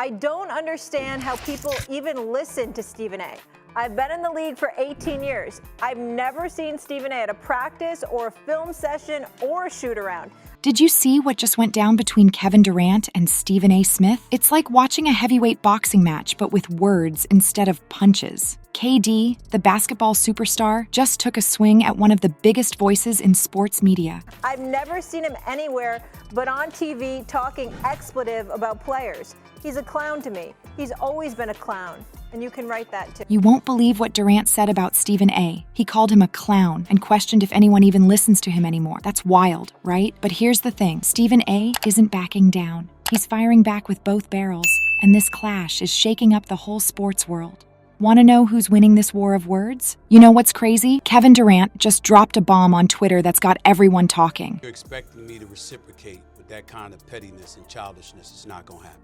I don't understand how people even listen to Stephen A. I've been in the league for 18 years. I've never seen Stephen A at a practice or a film session or a shoot around. Did you see what just went down between Kevin Durant and Stephen A. Smith? It's like watching a heavyweight boxing match, but with words instead of punches. KD, the basketball superstar, just took a swing at one of the biggest voices in sports media. I've never seen him anywhere but on TV talking expletive about players. He's a clown to me. He's always been a clown. And you can write that too. You won't believe what Durant said about Stephen A. He called him a clown and questioned if anyone even listens to him anymore. That's wild, right? But here's the thing. Stephen A. isn't backing down. He's firing back with both barrels. And this clash is shaking up the whole sports world. Want to know who's winning this war of words? You know what's crazy? Kevin Durant just dropped a bomb on Twitter that's got everyone talking. You're expecting me to reciprocate with that kind of pettiness and childishness. It's not going to happen.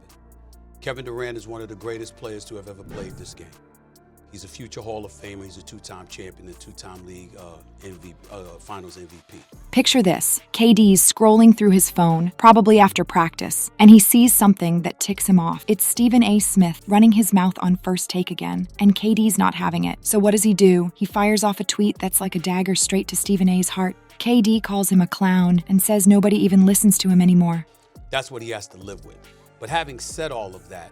Kevin Durant is one of the greatest players to have ever played this game. He's a future Hall of Famer. He's a two-time champion and two-time league finals MVP. Picture this. KD's scrolling through his phone, probably after practice, and he sees something that ticks him off. It's Stephen A. Smith running his mouth on First Take again, and KD's not having it. So what does he do? He fires off a tweet that's like a dagger straight to Stephen A.'s heart. KD calls him a clown and says nobody even listens to him anymore. That's what he has to live with. But having said all of that,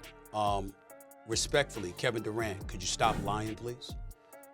respectfully, Kevin Durant, could you stop lying, please?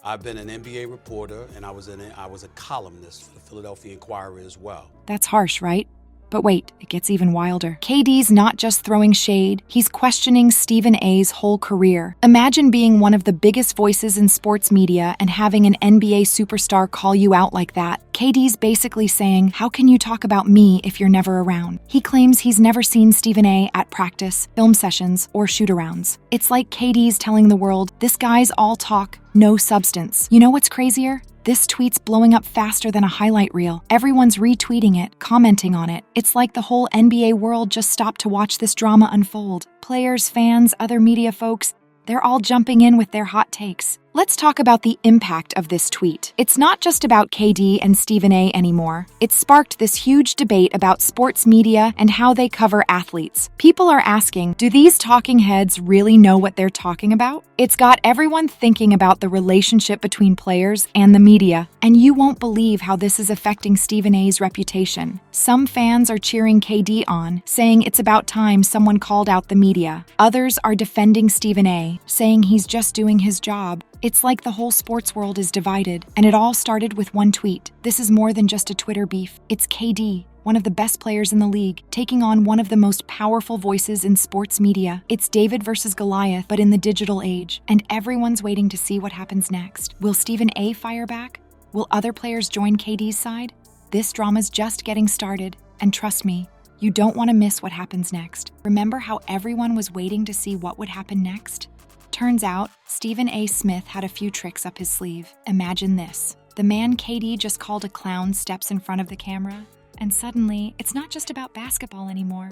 I've been an NBA reporter, and I was a columnist for the Philadelphia Inquirer as well. That's harsh, right? But wait, it gets even wilder. KD's not just throwing shade, he's questioning Stephen A.'s whole career. Imagine being one of the biggest voices in sports media and having an NBA superstar call you out like that. KD's basically saying, how can you talk about me if you're never around? He claims he's never seen Stephen A. at practice, film sessions, or shoot-arounds. It's like KD's telling the world, this guy's all talk, no substance. You know what's crazier? This tweet's blowing up faster than a highlight reel. Everyone's retweeting it, commenting on it. It's like the whole NBA world just stopped to watch this drama unfold. Players, fans, other media folks, they're all jumping in with their hot takes. Let's talk about the impact of this tweet. It's not just about KD and Stephen A. anymore. It sparked this huge debate about sports media and how they cover athletes. People are asking, do these talking heads really know what they're talking about? It's got everyone thinking about the relationship between players and the media, and you won't believe how this is affecting Stephen A.'s reputation. Some fans are cheering KD on, saying it's about time someone called out the media. Others are defending Stephen A., saying he's just doing his job. It's like the whole sports world is divided, and it all started with one tweet. This is more than just a Twitter beef. It's KD, one of the best players in the league, taking on one of the most powerful voices in sports media. It's David versus Goliath, but in the digital age, and everyone's waiting to see what happens next. Will Stephen A. fire back? Will other players join KD's side? This drama's just getting started, and trust me, you don't want to miss what happens next. Remember how everyone was waiting to see what would happen next? Turns out, Stephen A. Smith had a few tricks up his sleeve. Imagine this. The man KD just called a clown steps in front of the camera, and suddenly, it's not just about basketball anymore.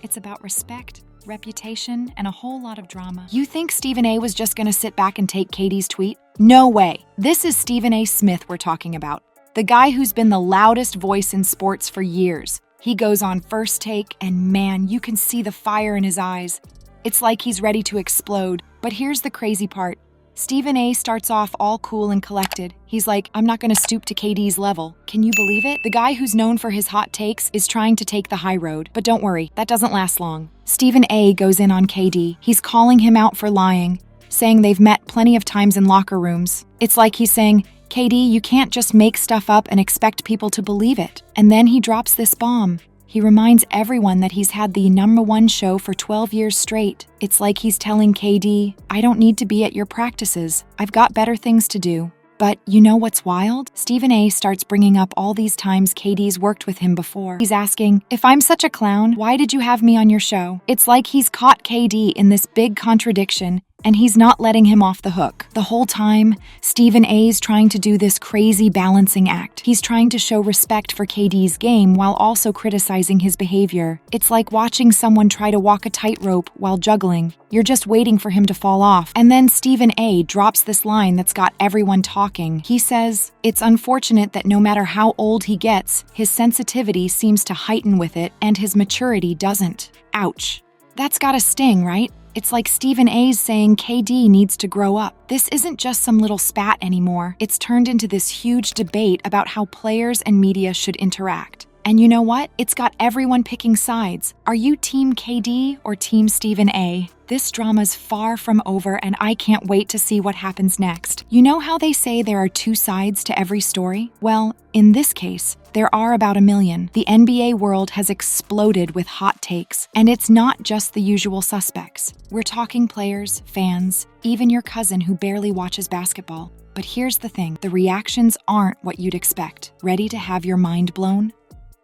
It's about respect, reputation, and a whole lot of drama. You think Stephen A. was just gonna sit back and take KD's tweet? No way. This is Stephen A. Smith we're talking about. The guy who's been the loudest voice in sports for years. He goes on First Take, and man, you can see the fire in his eyes. It's like he's ready to explode. But here's the crazy part. Stephen A. starts off all cool and collected. He's like, I'm not gonna stoop to KD's level. Can you believe it? The guy who's known for his hot takes is trying to take the high road. But don't worry, that doesn't last long. Stephen A. goes in on KD. He's calling him out for lying, saying they've met plenty of times in locker rooms. It's like he's saying, KD, you can't just make stuff up and expect people to believe it. And then he drops this bomb. He reminds everyone that he's had the #1 show for 12 years straight. It's like he's telling KD, I don't need to be at your practices. I've got better things to do. But you know what's wild? Stephen A. starts bringing up all these times KD's worked with him before. He's asking, if I'm such a clown, why did you have me on your show? It's like he's caught KD in this big contradiction, and he's not letting him off the hook. The whole time, Stephen A's trying to do this crazy balancing act. He's trying to show respect for KD's game while also criticizing his behavior. It's like watching someone try to walk a tightrope while juggling. You're just waiting for him to fall off. And then Stephen A drops this line that's got everyone talking. He says, it's unfortunate that no matter how old he gets, his sensitivity seems to heighten with it and his maturity doesn't. Ouch. That's gotta sting, right? It's like Stephen A's saying KD needs to grow up. This isn't just some little spat anymore. It's turned into this huge debate about how players and media should interact. And you know what? It's got everyone picking sides. Are you Team KD or Team Stephen A? This drama's far from over, and I can't wait to see what happens next. You know how they say there are two sides to every story? Well, in this case, there are about a million. The NBA world has exploded with hot takes, and it's not just the usual suspects. We're talking players, fans, even your cousin who barely watches basketball. But here's the thing, the reactions aren't what you'd expect. Ready to have your mind blown?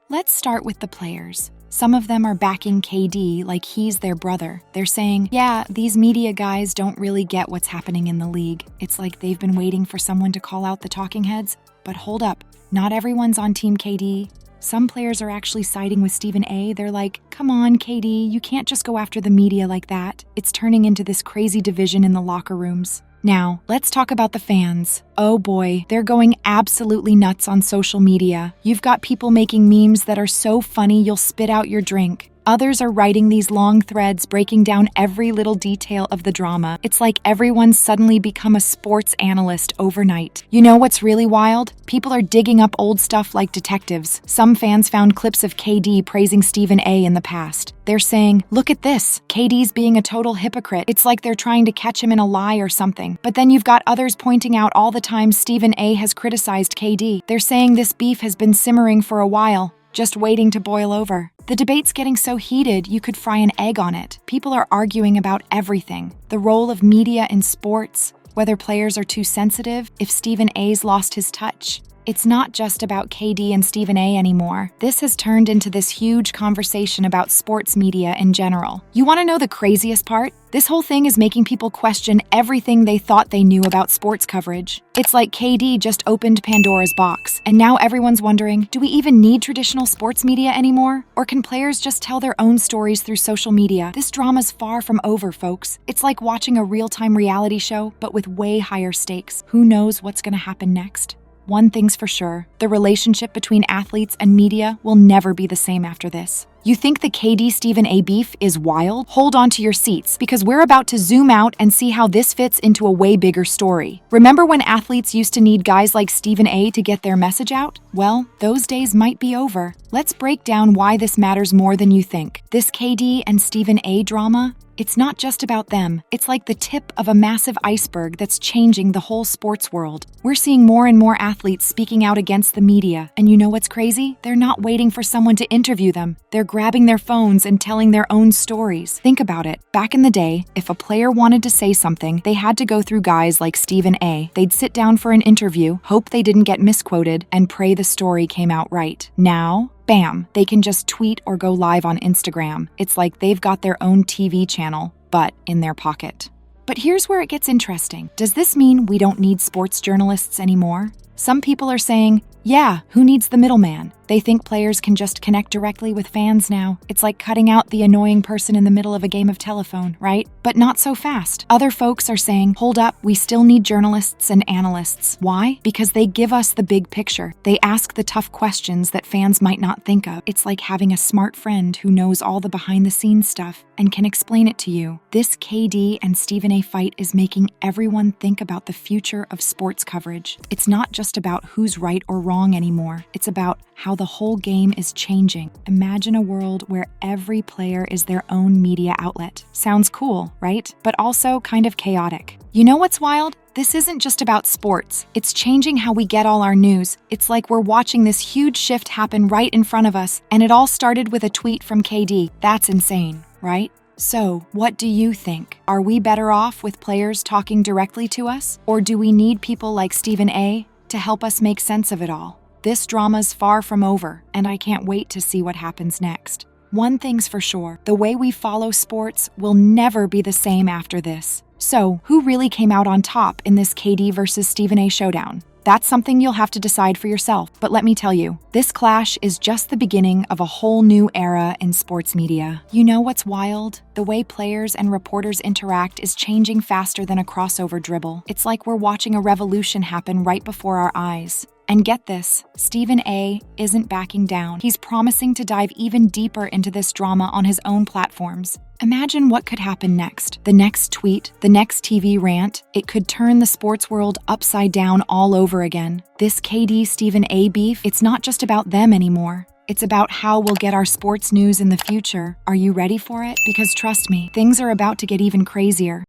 Let's start with the players. Some of them are backing KD like he's their brother. They're saying, yeah, these media guys don't really get what's happening in the league. It's like they've been waiting for someone to call out the talking heads. But hold up, not everyone's on Team KD. Some players are actually siding with Stephen A. They're like, come on, KD, you can't just go after the media like that. It's turning into this crazy division in the locker rooms. Now, let's talk about the fans. Oh boy, they're going absolutely nuts on social media. You've got people making memes that are so funny you'll spit out your drink. Others are writing these long threads breaking down every little detail of the drama. It's like everyone's suddenly become a sports analyst overnight. You know what's really wild? People are digging up old stuff like detectives. Some fans found clips of KD praising Stephen A in the past. They're saying, look at this, KD's being a total hypocrite. It's like they're trying to catch him in a lie or something. But then you've got others pointing out all the times Stephen A has criticized KD. They're saying this beef has been simmering for a while, just waiting to boil over. The debate's getting so heated, you could fry an egg on it. People are arguing about everything. The role of media in sports, whether players are too sensitive, if Stephen A's lost his touch. It's not just about KD and Stephen A anymore. This has turned into this huge conversation about sports media in general. You want to know the craziest part? This whole thing is making people question everything they thought they knew about sports coverage. It's like KD just opened Pandora's box, and now everyone's wondering, do we even need traditional sports media anymore? Or can players just tell their own stories through social media? This drama's far from over, folks. It's like watching a real-time reality show, but with way higher stakes. Who knows what's going to happen next? One thing's for sure, the relationship between athletes and media will never be the same after this. You think the KD-Stephen A beef is wild? Hold on to your seats, because we're about to zoom out and see how this fits into a way bigger story. Remember when athletes used to need guys like Stephen A to get their message out? Well, those days might be over. Let's break down why this matters more than you think. This KD and Stephen A drama, it's not just about them. It's like the tip of a massive iceberg that's changing the whole sports world. We're seeing more and more athletes speaking out against the media. And you know what's crazy? They're not waiting for someone to interview them. They're grabbing their phones and telling their own stories. Think about it. Back in the day, if a player wanted to say something, they had to go through guys like Stephen A. They'd sit down for an interview, hope they didn't get misquoted, and pray the story came out right. Now, bam, they can just tweet or go live on Instagram. It's like they've got their own TV channel, but in their pocket. But here's where it gets interesting. Does this mean we don't need sports journalists anymore? Some people are saying, yeah, who needs the middleman? They think players can just connect directly with fans now. It's like cutting out the annoying person in the middle of a game of telephone, right? But not so fast. Other folks are saying, hold up, we still need journalists and analysts. Why? Because they give us the big picture. They ask the tough questions that fans might not think of. It's like having a smart friend who knows all the behind-the-scenes stuff and can explain it to you. This KD and Stephen A fight is making everyone think about the future of sports coverage. It's not just about who's right or wrong anymore. It's about how the whole game is changing. Imagine a world where every player is their own media outlet. Sounds cool, right? But also kind of chaotic. You know what's wild? This isn't just about sports. It's changing how we get all our news. It's like we're watching this huge shift happen right in front of us, and it all started with a tweet from KD. That's insane, right? So, what do you think? Are we better off with players talking directly to us? Or do we need people like Stephen A to help us make sense of it all? This drama's far from over, and I can't wait to see what happens next. One thing's for sure, the way we follow sports will never be the same after this. So, who really came out on top in this KD versus Stephen A showdown? That's something you'll have to decide for yourself, but let me tell you, this clash is just the beginning of a whole new era in sports media. You know what's wild? The way players and reporters interact is changing faster than a crossover dribble. It's like we're watching a revolution happen right before our eyes. And get this, Stephen A. isn't backing down. He's promising to dive even deeper into this drama on his own platforms. Imagine what could happen next. The next tweet, the next TV rant, it could turn the sports world upside down all over again. This KD-Stephen A. beef, it's not just about them anymore. It's about how we'll get our sports news in the future. Are you ready for it? Because trust me, things are about to get even crazier.